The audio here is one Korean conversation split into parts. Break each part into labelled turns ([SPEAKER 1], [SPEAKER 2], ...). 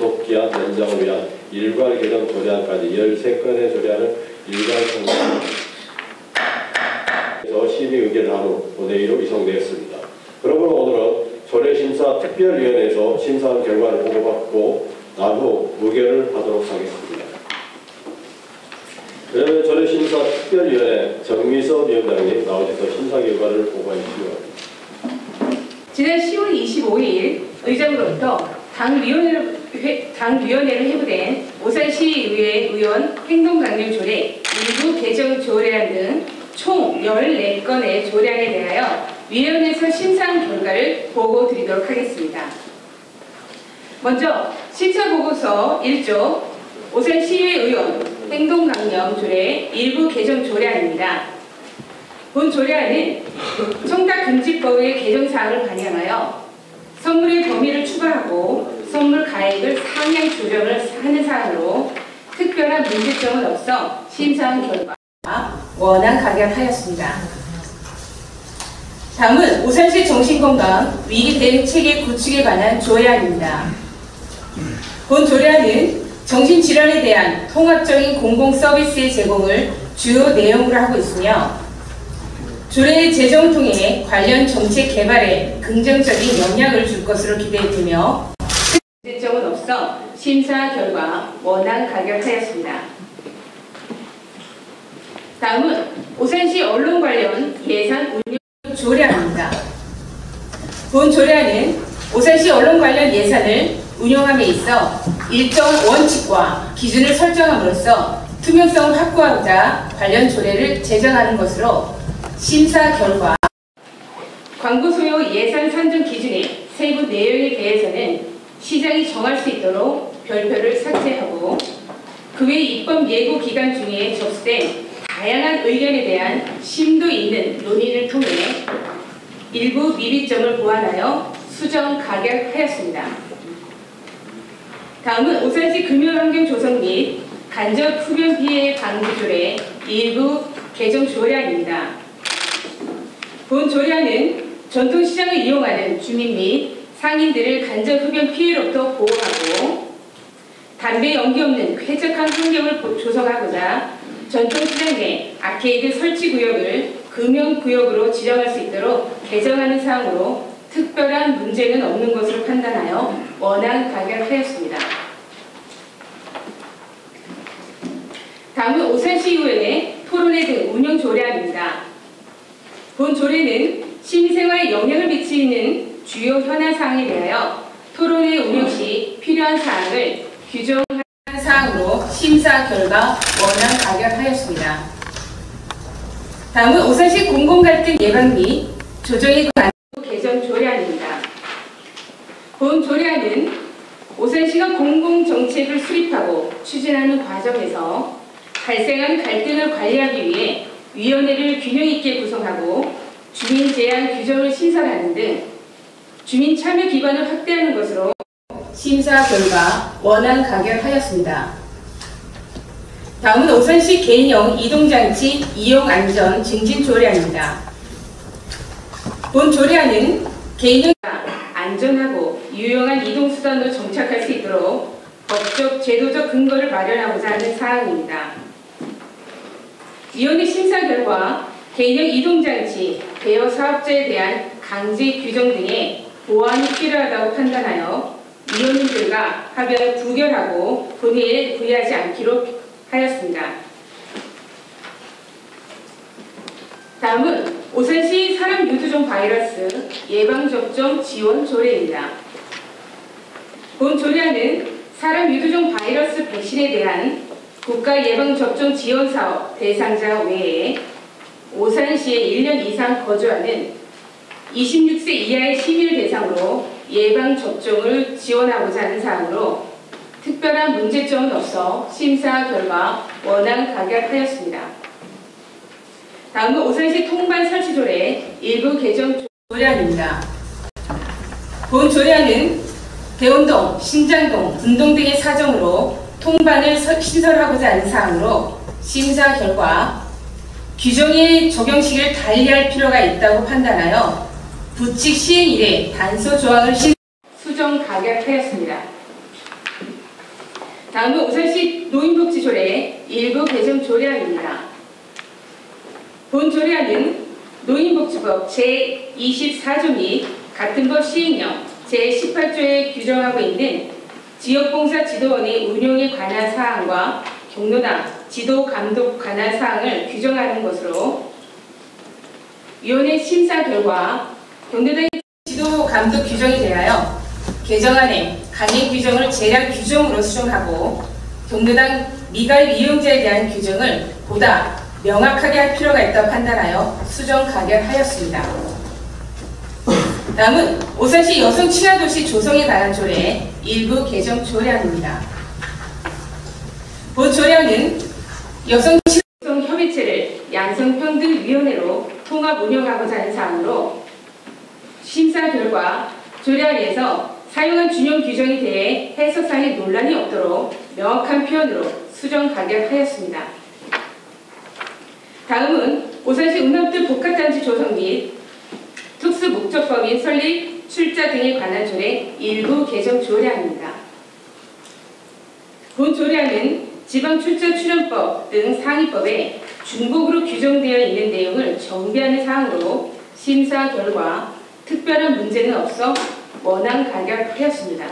[SPEAKER 1] 속기한 연장을 위한 일괄 개정 조례안까지 13건의 조례안을 일괄 통과해서 심의 의결을 한 후 본회의로 이송되었습니다. 그러므로 오늘은 조례심사 특별위원회에서 심사한 결과를 보고받고 난 후 의결을 하도록 하겠습니다. 그러면 조례심사 특별위원회 정미섭 위원장님 나오셔서 심사 결과를 보고해 주시기 바랍니다.
[SPEAKER 2] 지난 10월 25일 의장으로부터 당위원회를 회부된 오산시의회 의원 행동강령 조례, 일부 개정 조례안 등 총 14건의 조례안에 대하여 위원회에서 심사한 결과를 보고 드리도록 하겠습니다. 먼저 심사보고서 1조 오산시의회 의원 행동강령 조례 일부 개정 조례안입니다. 본 조례안은 청탁금지법의 개정사항을 반영하여 선물의 범위를 추가하고 선물 가액을 상향 조정을 하는 사항으로 특별한 문제점은 없어 심사한 결과 원안 가결하였습니다. 다음은 오산시 정신건강 위기 대응 체계 구축에 관한 조례안입니다. 본 조례안은 정신질환에 대한 통합적인 공공서비스의 제공을 주요 내용으로 하고 있으며 조례의 제정을 통해 관련 정책 개발에 긍정적인 영향을 줄 것으로 기대되며 문제점은 없어 심사 결과 원안 가결하였습니다. 다음은 오산시 언론 관련 예산 운용 조례안입니다. 본 조례안은 오산시 언론 관련 예산을 운용함에 있어 일정 원칙과 기준을 설정함으로써 투명성을 확보하고자 관련 조례를 제정하는 것으로 심사 결과 광고 소요 예산 산정 기준의 세부 내용에 대해서는 시장이 정할 수 있도록 별표를 삭제하고 그 외 입법 예고 기간 중에 접수된 다양한 의견에 대한 심도 있는 논의를 통해 일부 미비점을 보완하여 수정 가결하였습니다. 다음은 오산시 금융환경 조성 및 간접 흡연 피해 방지 조례 일부 개정 조례안입니다. 본 조례안은 전통시장을 이용하는 주민 및 상인들을 간접 흡연 피해로부터 보호하고 담배 연기 없는 쾌적한 환경을 조성하고자 전통시장 내 아케이드 설치 구역을 금연구역으로 지정할 수 있도록 개정하는 사항으로 특별한 문제는 없는 것으로 판단하여 원안 가결하였습니다. 다음은 오산시의회 토론회 등 운영 조례안입니다. 본 조례는 시민생활에 영향을 미치는 주요 현안 사항에 대하여 토론회 운영 시 필요한 사항을 규정하는 사항으로 심사 결과 원안 가결하였습니다. 다음은 오산시 공공갈등 예방 및 조정에 관한 개정 조례안입니다. 본 조례안은 오산시가 공공정책을 수립하고 추진하는 과정에서 발생한 갈등을 관리하기 위해 위원회를 균형 있게 구성하고 주민 제한 규정을 신설하는 등 주민 참여 기반을 확대하는 것으로 심사 결과 원안 가결하였습니다. 다음은 오산시 개인형 이동장치 이용 안전 증진 조례안입니다. 본 조례안은 개인형 안전하고 유용한 이동수단으로 정착할 수 있도록 법적 제도적 근거를 마련하고자 하는 사항입니다. 위원회 심사 결과 개인형 이동장치 대여 사업자에 대한 강제 규정 등의 보완이 필요하다고 판단하여 위원님들과 합의하여 부결하고 본회의에 부의하지 않기로 하였습니다. 다음은 오산시 사람 유두종 바이러스 예방접종 지원 조례입니다. 본 조례안은 사람 유두종 바이러스 백신에 대한 국가 예방접종 지원 사업 대상자 외에 오산시에 1년 이상 거주하는 26세 이하의 시민을 대상으로 예방접종을 지원하고자 하는 사항으로 특별한 문제점은 없어 심사 결과 원안 가결하였습니다. 다음은 오산시 통반 설치 조례 일부 개정 조례안입니다. 본 조례안은 대원동, 신장동, 운동 등의 사정으로 통반을 신설하고자 하는 사항으로 심사 결과 규정의 적용 시기를 달리할 필요가 있다고 판단하여 부칙 시행 이래 단서 조항을 수정 가결하였습니다. 다음은 오산시 노인복지조례 일부 개정 조례안입니다. 본 조례안은 노인복지법 제24조 및 같은 법 시행령 제18조에 규정하고 있는 지역봉사 지도원의 운영에 관한 사항과 경로당 지도 감독 관한 사항을 규정하는 것으로 위원회 심사 결과 경로당의 지도 감독 규정에 대하여 개정안에 강행 규정을 재량 규정으로 수정하고 경로당 미가입 이용자에 대한 규정을 보다 명확하게 할 필요가 있다고 판단하여 수정 가결하였습니다. 다음은 오산시 여성 친화도시 조성에 관한 조례 일부 개정 조례안입니다. 본 조례안은 여성 친화도시 협의체를 양성평등위원회로 통합 운영하고자 하는 사항으로 심사 결과 조례안에서 사용한 준용 규정에 대해 해석상의 논란이 없도록 명확한 표현으로 수정 가결하였습니다. 다음은 오산시 운남들 복합단지 조성 및 특수목적법인 설립, 출자 등에 관한 조례 일부 개정 조례안입니다. 본 조례안은 지방출자출연법 등 상위법에 중복으로 규정되어 있는 내용을 정비하는 사항으로 심사 결과 특별한 문제는 없어 원안 가결하였습니다.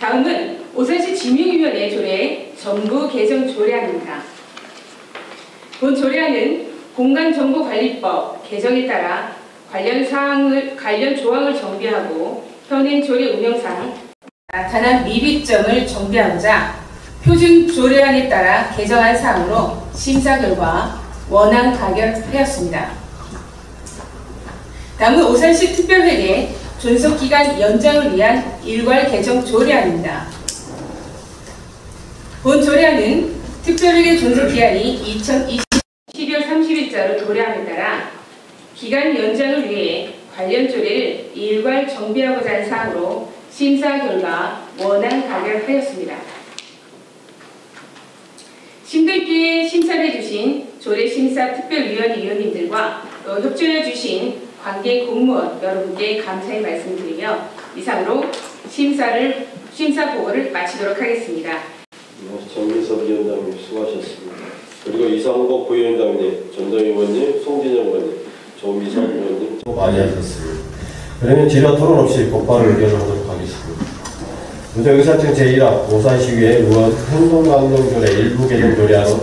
[SPEAKER 2] 다음은 오산시 지명위원회 조례 전부 개정 조례안입니다. 본 조례안은 공간정보관리법 개정에 따라 관련 조항을 정비하고 현행 조례 운영상 나타난 미비점을 정비하고자 표준 조례안에 따라 개정한 사항으로 심사 결과 원안 가결하였습니다. 다음은 오산시 특별회계 존속기간 연장을 위한 일괄 개정 조례안입니다. 본 조례안은 특별회계 존속기간이 2020 12월 30일자로 도래함에 따라 기간 연장을 위해 관련 조례를 일괄 정비하고자 한 사항으로 심사 결과 원안 가결하였습니다. 심도 있게 심사를 해주신 조례심사 특별위원회 위원님들과 또 협조해주신 관계 공무원 여러분께 감사의 말씀드리며 이상으로 심사 보고를 마치도록 하겠습니다.
[SPEAKER 1] 정민섭 위원장님 수고하셨습니다. 그리고 이상복 부위원장님, 전정희 의원님, 송진영 의원님, 조미선 의원님 많이 하셨습니다. 그러면 질의 토론 없이 곧바로 의견을 하도록 하겠습니다. 의사청 제1학 오산시의회 의원 행동강령조례 일부 개정 조례안은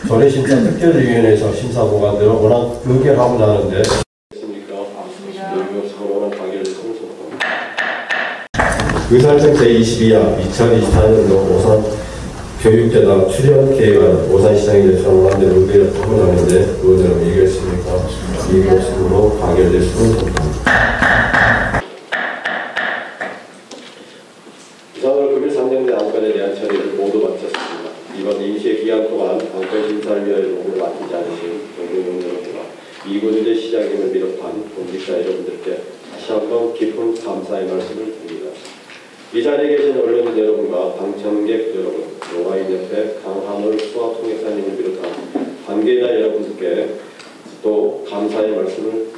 [SPEAKER 1] 조례심사 특별위원회에서 심사 보관대로 원안 의결하고자 하는데 의사청 제22학 2024년도 오산 교육재단 출연 계획안 오산시장에 제출한 안대로 의결을 하고자 하는데 의원들은 이겼습니까? 이겼으므로 가결됐으면 좋겠습니다. 이상으로 금일 3년대 안건에 대한 처리를 모두 마쳤습니다. 이번 임시의 기간 동안 안건심사위원회 업무를 맡기지 않으신 경륜 여러분과 이군제 시장님을 비롯한 공직자 여러분들께 다시 한번 깊은 감사의 말씀을 드립니다. 이 자리에 계신 언론인 여러분과 방청객 여러분, 노가인협회 강한울 수화통역사님을 비롯한 관계자 여러분께 또 감사의 말씀을